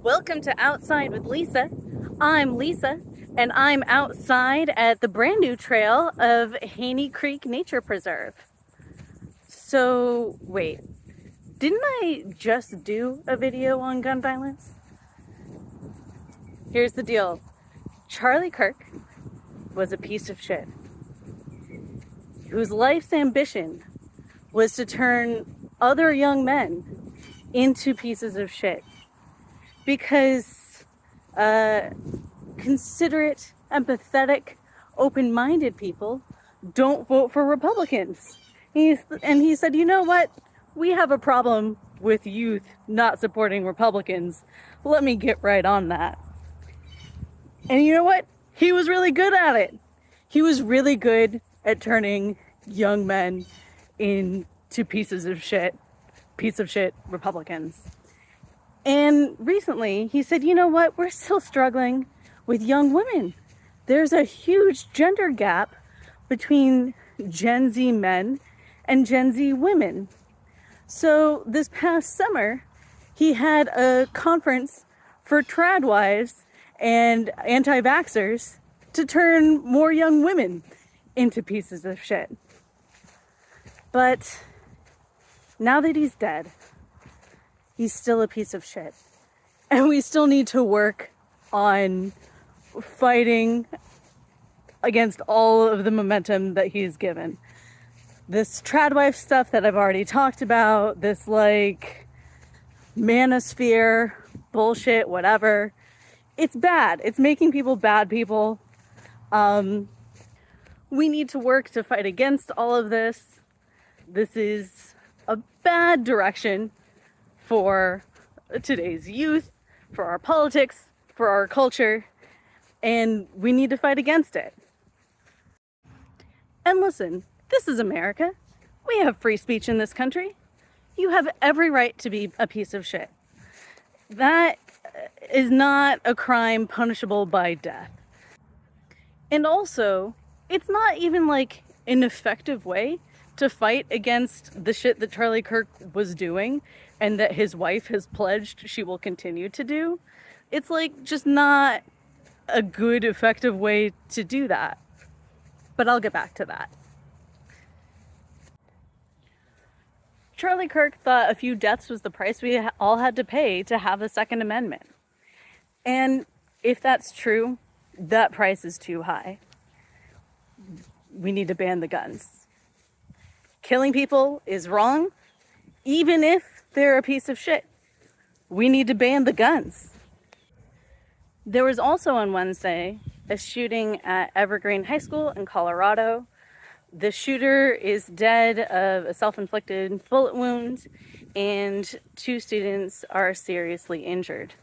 Welcome to Outside with Lisa. I'm Lisa, and I'm outside at the brand new trail of Haney Creek Nature Preserve. So, wait, didn't I just do a video on gun violence? Here's the deal. Charlie Kirk was a piece of shit whose life's ambition was to turn other young men into pieces of shit. Because considerate, empathetic, open-minded people don't vote for Republicans. He said, you know what? We have a problem with youth not supporting Republicans. Let me get right on that. And you know what? He was really good at it. He was really good at turning young men into piece of shit Republicans. And recently he said, you know what? We're still struggling with young women. There's a huge gender gap between Gen Z men and Gen Z women. So this past summer, he had a conference for tradwives and anti-vaxxers to turn more young women into pieces of shit. But now that he's dead, he's still a piece of shit. And we still need to work on fighting against all of the momentum that he's given. This tradwife stuff that I've already talked about, this like manosphere bullshit, whatever. It's bad. It's making people bad people. We need to work to fight against all of this. This is a bad direction for today's youth, for our politics, for our culture, and we need to fight against it. And listen, this is America. We have free speech in this country. You have every right to be a piece of shit. That is not a crime punishable by death. And also, it's not even like an effective way to fight against the shit that Charlie Kirk was doing and that his wife has pledged she will continue to do. It's like just not a good, effective way to do that. But I'll get back to that. Charlie Kirk thought a few deaths was the price we all had to pay to have a Second Amendment. And if that's true, that price is too high. We need to ban the guns. Killing people is wrong, even if they're a piece of shit. We need to ban the guns. There was also on Wednesday a shooting at Evergreen High School in Colorado. The shooter is dead of a self-inflicted bullet wound, and 2 students are seriously injured.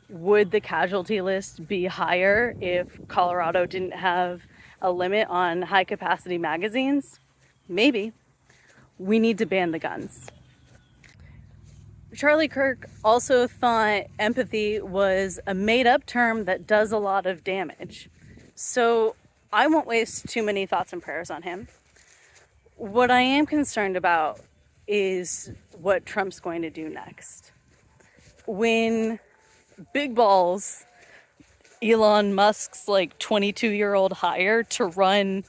Would the casualty list be higher if Colorado didn't have a limit on high-capacity magazines? Maybe. We need to ban the guns. Charlie Kirk also thought empathy was a made-up term that does a lot of damage. So I won't waste too many thoughts and prayers on him. What I am concerned about is what Trump's going to do next. When Big Balls, Elon Musk's like 22-year-old hire to run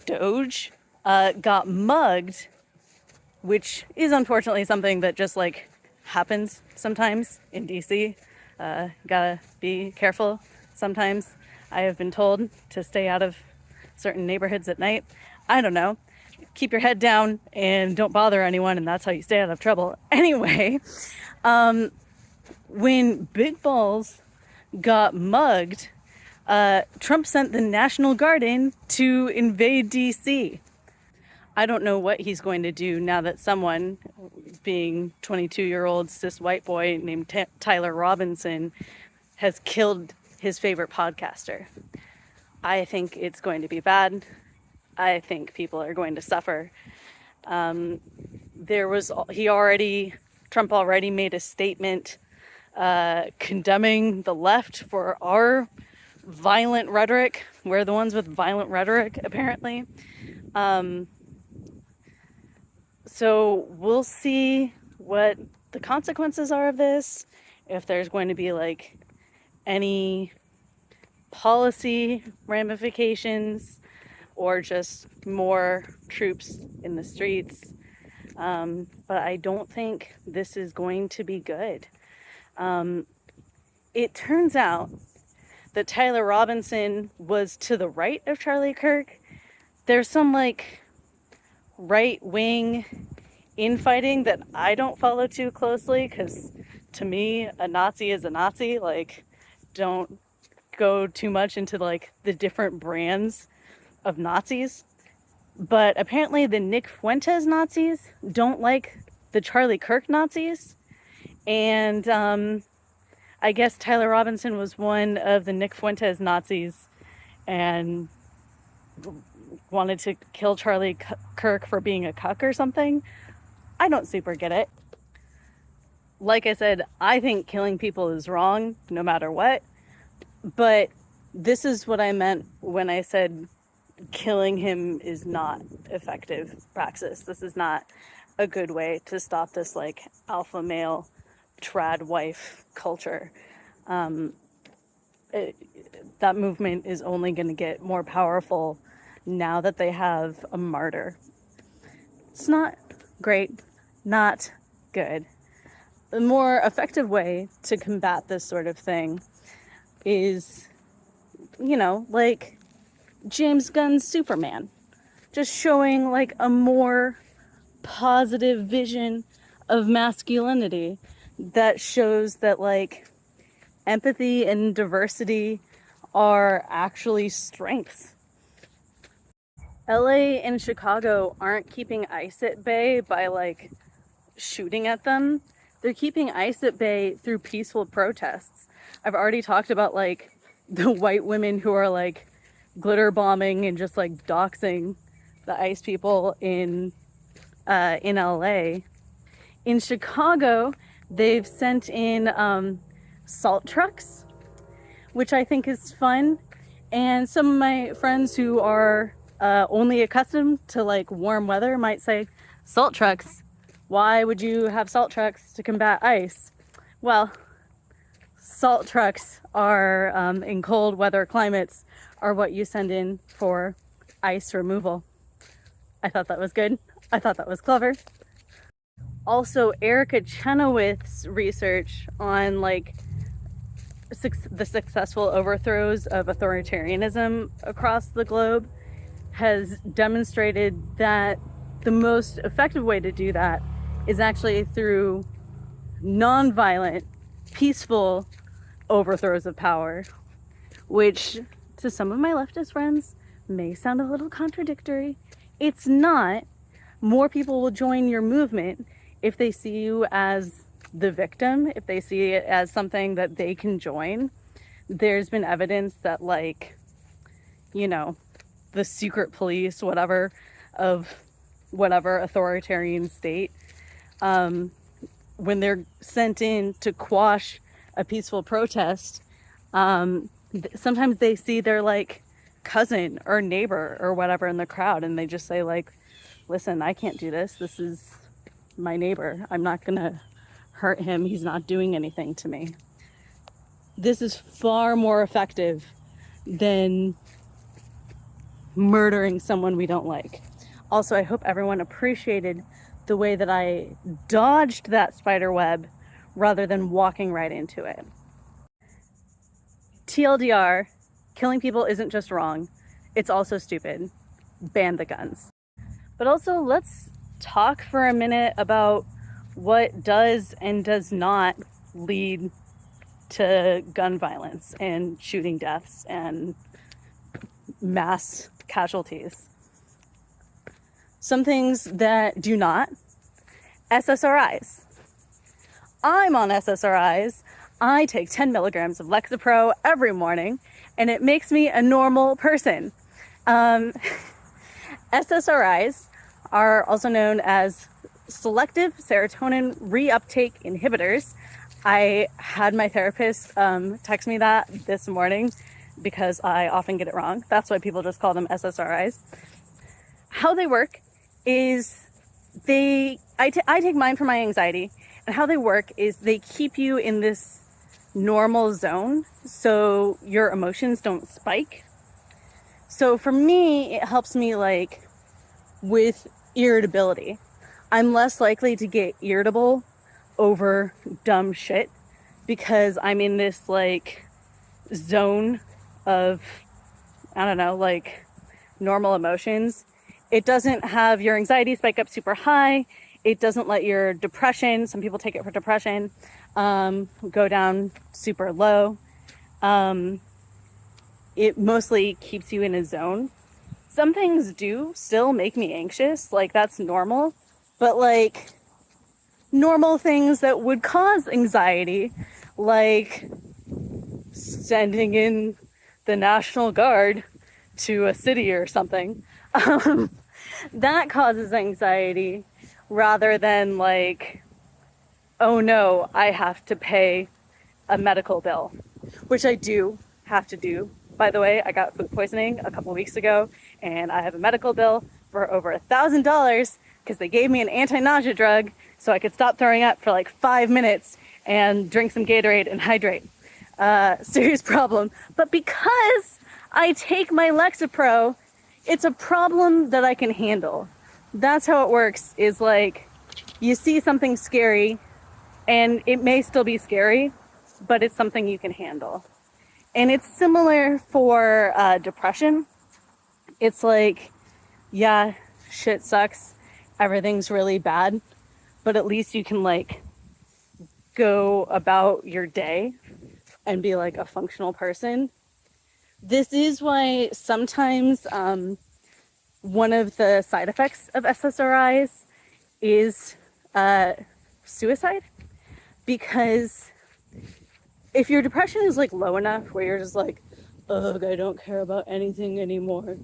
Doge, got mugged, which is unfortunately something that just like happens sometimes in DC. Gotta be careful sometimes. I have been told to stay out of certain neighborhoods at night. I don't know. Keep your head down and don't bother anyone, and that's how you stay out of trouble. Anyway, when Big Balls got mugged, Trump sent the National Guard in to invade DC. I don't know what he's going to do now that someone, being 22-year-old cis white boy named Tyler Robinson, has killed his favorite podcaster. I think it's going to be bad. I think people are going to suffer. Trump already made a statement condemning the left for our violent rhetoric. We're the ones with violent rhetoric, apparently. So we'll see what the consequences are of this if there's going to be like any policy ramifications or just more troops in the streets. But I don't think this is going to be good. It turns out that Tyler Robinson was to the right of Charlie Kirk. There's some like right-wing infighting that I don't follow too closely, because to me, a Nazi is a Nazi. Like, don't go too much into like the different brands of Nazis. But apparently the Nick Fuentes Nazis don't like the Charlie Kirk Nazis. And I guess Tyler Robinson was one of the Nick Fuentes Nazis and wanted to kill Charlie Kirk for being a cuck or something. I don't super get it. Like I said, I think killing people is wrong no matter what. But this is what I meant when I said killing him is not effective praxis. This is not a good way to stop this like alpha male trad wife culture. That movement is only going to get more powerful now that they have a martyr. It's not great, not good. The more effective way to combat this sort of thing is, you know, like James Gunn's Superman. Just showing like a more positive vision of masculinity that shows that like empathy and diversity are actually strengths. LA and Chicago aren't keeping ICE at bay by like shooting at them. They're keeping ICE at bay through peaceful protests. I've already talked about like the white women who are like glitter bombing and just like doxing the ICE people in LA. In Chicago, they've sent in salt trucks, which I think is fun. And some of my friends who are only accustomed to like warm weather might say, salt trucks? Why would you have salt trucks to combat ice? Well, salt trucks are, in cold weather climates, are what you send in for ice removal. I thought that was good. I thought that was clever. Also, Erica Chenoweth's research on like the successful overthrows of authoritarianism across the globe has demonstrated that the most effective way to do that is actually through nonviolent, peaceful overthrows of power, which to some of my leftist friends may sound a little contradictory. It's not. More people will join your movement if they see you as the victim, if they see it as something that they can join. There's been evidence that like, you know, the secret police, whatever, of whatever authoritarian state, when they're sent in to quash a peaceful protest, sometimes they see their like cousin or neighbor or whatever in the crowd, and they just say like, listen, I can't do this. This is my neighbor. I'm not gonna hurt him. He's not doing anything to me. This is far more effective than murdering someone we don't like. Also, I hope everyone appreciated the way that I dodged that spider web rather than walking right into it. TLDR, killing people isn't just wrong, it's also stupid. Ban the guns. But also, let's talk for a minute about what does and does not lead to gun violence and shooting deaths and mass casualties. Some things that do not: SSRIs. I'm on SSRIs. I take 10 milligrams of Lexapro every morning, and it makes me a normal person. SSRIs are also known as selective serotonin reuptake inhibitors. I had my therapist text me that this morning because I often get it wrong. That's why people just call them SSRIs. How they work is I take mine for my anxiety, And how they work is they keep you in this normal zone so your emotions don't spike. So for me, it helps me like with irritability. I'm less likely to get irritable over dumb shit because I'm in this like zone of, I don't know, like normal emotions. It doesn't have your anxiety spike up super high. It doesn't let your depression, some people take it for depression, go down super low. It mostly keeps you in a zone. Some things do still make me anxious, like that's normal, but like normal things that would cause anxiety, like sending in the National Guard to a city or something, that causes anxiety rather than like, oh no, I have to pay a medical bill, which I do have to do. By the way, I got food poisoning a couple weeks ago and I have a medical bill for over $1,000 because they gave me an anti-nausea drug so I could stop throwing up for like 5 minutes and drink some Gatorade and hydrate. Serious problem. But because I take my Lexapro, it's a problem that I can handle. That's how it works, is like you see something scary and it may still be scary, but it's something you can handle. And it's similar for depression. It's like, yeah, shit sucks. Everything's really bad, but at least you can like go about your day and be like a functional person. This is why sometimes one of the side effects of SSRIs is suicide, because if your depression is like low enough where you're just like, ugh, I don't care about anything anymore,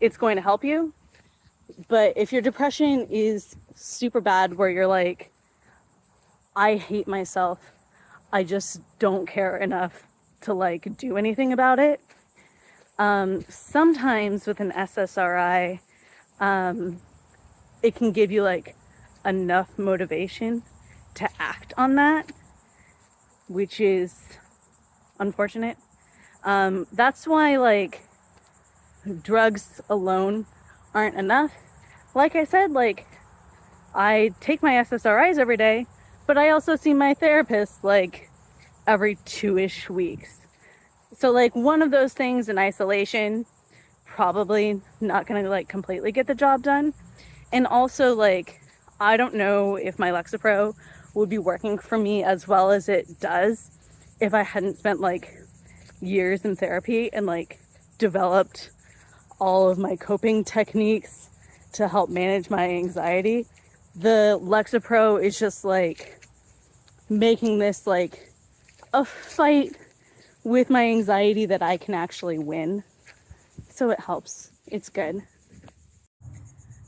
it's going to help you. But if your depression is super bad where you're like, I hate myself, I just don't care enough to like do anything about it, sometimes with an SSRI, it can give you like enough motivation to act on that, which is unfortunate. That's why like drugs alone aren't enough. Like I said, like I take my SSRIs every day, but I also see my therapist like every 2-ish weeks. So like one of those things in isolation, probably not gonna like completely get the job done. And also like, I don't know if my Lexapro would be working for me as well as it does if I hadn't spent like years in therapy and like developed all of my coping techniques to help manage my anxiety. The Lexapro is just like making this like a fight with my anxiety that I can actually win. So it helps. It's good.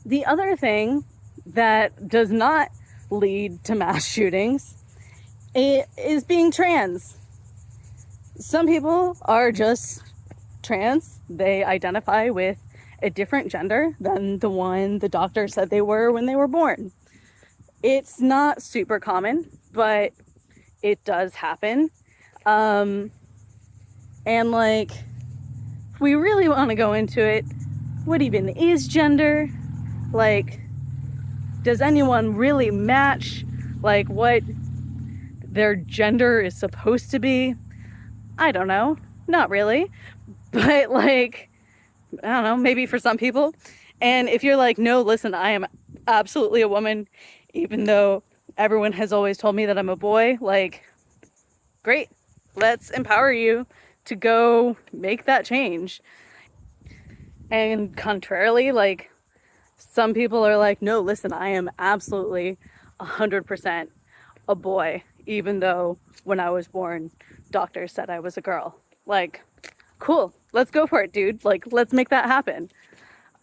The other thing that does not lead to mass shootings is being trans. Some people are just trans. They identify with a different gender than the one the doctor said they were when they were born. It's not super common, but it does happen. And like, if we really want to go into it, what even is gender? Like, does anyone really match like what their gender is supposed to be? I don't know. Not really. But like, I don't know, maybe for some people. And if you're like, no, listen, I am absolutely a woman, even though everyone has always told me that I'm a boy, like, great. Let's empower you to go make that change. And contrarily, like, some people are like, no, listen, I am absolutely 100% a boy, even though when I was born, doctors said I was a girl. Like, cool, let's go for it, dude. Like, let's make that happen.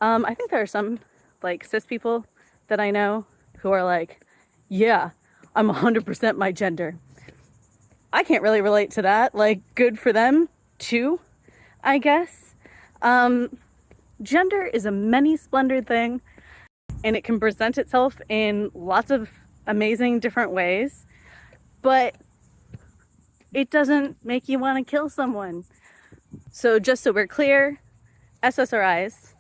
I think there are some like cis people that I know who are like, yeah, I'm 100% my gender. I can't really relate to that. Like, good for them too, I guess. Gender is a many splendored thing. and it can present itself in lots of amazing different ways, but it doesn't make you want to kill someone. So just so we're clear, SSRIs,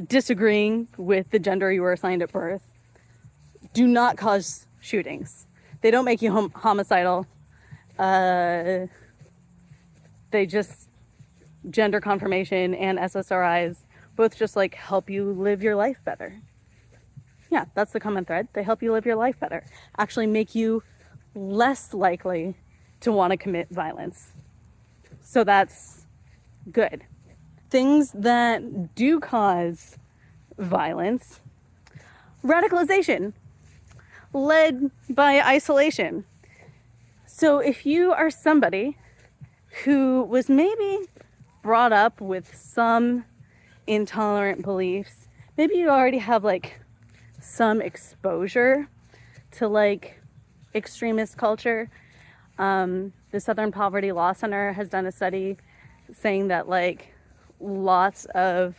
disagreeing with the gender you were assigned at birth, do not cause shootings. They don't make you homicidal. They just, gender confirmation and SSRIs both just like help you live your life better. Yeah, that's the common thread. They help you live your life better. Actually make you less likely to want to commit violence. So that's good. Things that do cause violence: radicalization, led by isolation. So if you are somebody who was maybe brought up with some intolerant beliefs, maybe you already have like some exposure to like extremist culture. The Southern Poverty Law Center has done a study saying that like lots of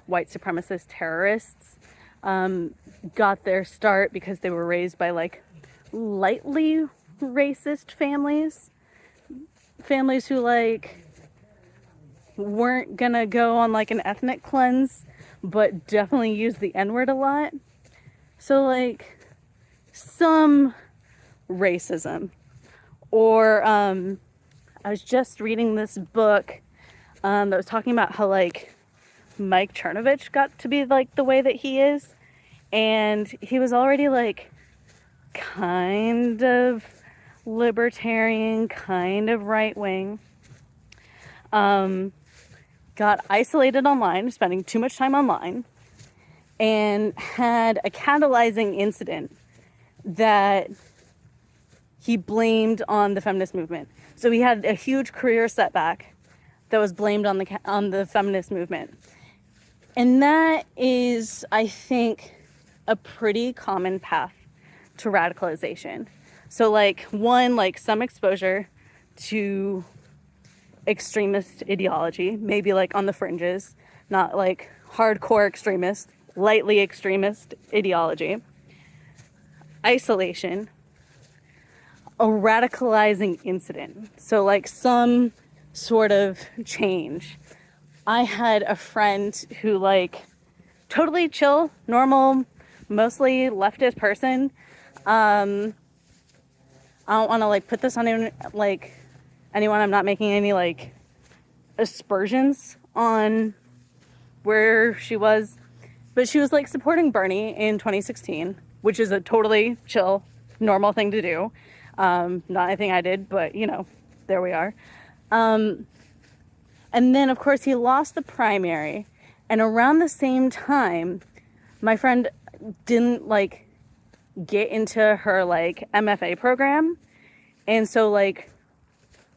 white supremacist terrorists got their start because they were raised by like lightly racist families who like weren't gonna go on like an ethnic cleanse, but definitely use the N-word a lot. So like some racism. Or I was just reading this book that was talking about how like Mike Chernovich got to be like the way that he is, and he was already like kind of libertarian, kind of right-wing, got isolated online, spending too much time online, and had a catalyzing incident that he blamed on the feminist movement. So he had a huge career setback that was blamed on the feminist movement. And that is, I think, a pretty common path to radicalization. So like one, like some exposure to extremist ideology, maybe like on the fringes, not like hardcore extremist, lightly extremist ideology. Isolation. A radicalizing incident. So like some sort of change. I had a friend who like totally chill, normal, mostly leftist person. I don't want to like put this on anyone. I'm not making any like aspersions on where she was, but she was like supporting Bernie in 2016, which is a totally chill, normal thing to do. Not anything I did, but you know, there we are. And then of course he lost the primary, and around the same time, my friend didn't like get into her like MFA program. And so like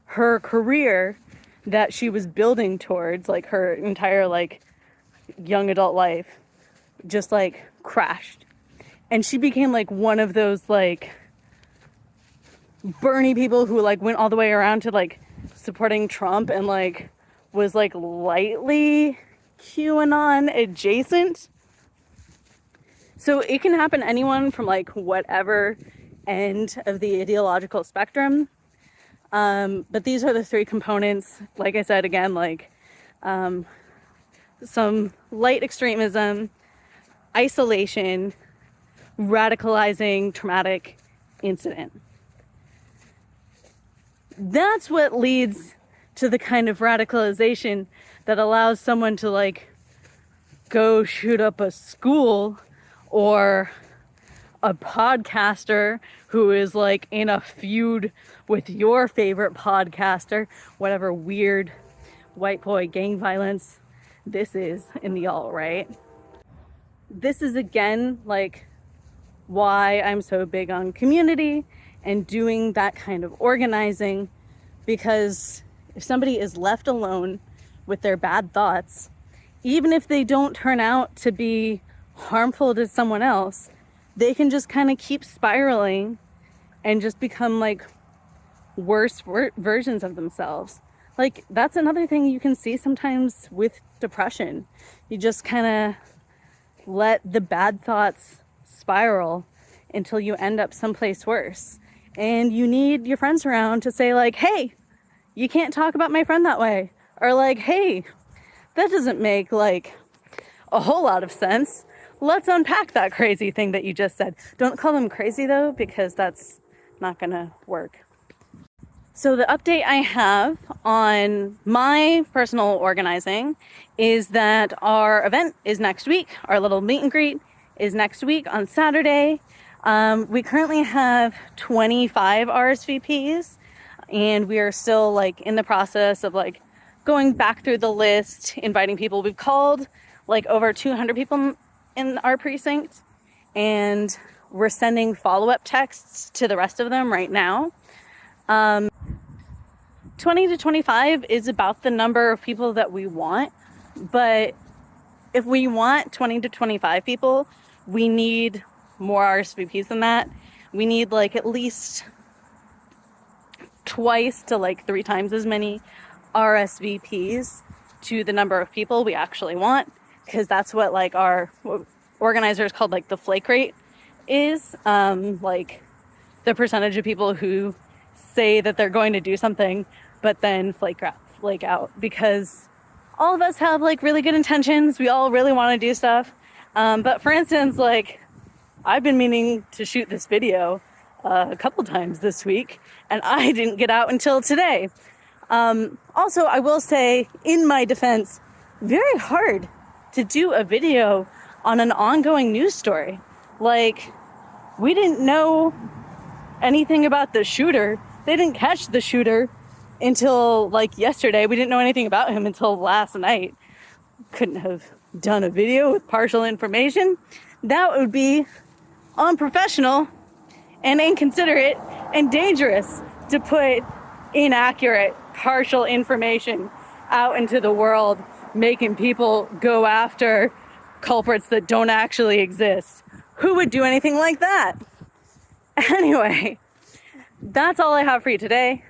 her career that she was building towards, like her entire like young adult life, just like crashed. And she became like one of those like Bernie people who like went all the way around to like supporting Trump and like was like lightly QAnon adjacent. So it can happen to anyone from like whatever end of the ideological spectrum. But these are the three components. Like I said, again, like some light extremism, isolation, radicalizing traumatic incident. That's what leads to the kind of radicalization that allows someone to like go shoot up a school, or a podcaster who is like in a feud with your favorite podcaster, whatever weird white boy gang violence this is in the alt-right. This is again like why I'm so big on community and doing that kind of organizing, because if somebody is left alone with their bad thoughts, even if they don't turn out to be harmful to someone else, they can just kind of keep spiraling and just become like worse versions of themselves. Like that's another thing you can see sometimes with depression. You just kind of let the bad thoughts spiral until you end up someplace worse. And you need your friends around to say like, hey, you can't talk about my friend that way. Or like, hey, that doesn't make like a whole lot of sense. Let's unpack that crazy thing that you just said. Don't call them crazy though, because that's not gonna work. So the update I have on my personal organizing is that our event is next week. Our little meet and greet is next week on Saturday. We currently have 25 RSVPs, and we are still like in the process of like going back through the list, inviting people. We've called like over 200 people in our precinct, and we're sending follow-up texts to the rest of them right now. 20 to 25 is about the number of people that we want, but if we want 20 to 25 people, we need more RSVPs than that. We need like at least twice to like 3 times as many RSVPs to the number of people we actually want, because that's what like our organizers called like the flake rate is, like the percentage of people who say that they're going to do something but then flake out, because all of us have like really good intentions. We all really want to do stuff, but for instance, like I've been meaning to shoot this video a couple times this week, and I didn't get out until today. Also, I will say, in my defense, very hard to do a video on an ongoing news story. Like, we didn't know anything about the shooter. They didn't catch the shooter until like yesterday. We didn't know anything about him until last night. Couldn't have done a video with partial information. That would be unprofessional and inconsiderate and dangerous to put inaccurate, partial information out into the world, making people go after culprits that don't actually exist. Who would do anything like that? Anyway, that's all I have for you today.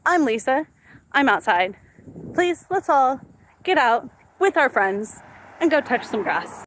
I'm Lisa. I'm outside. Please, let's all get out with our friends and go touch some grass.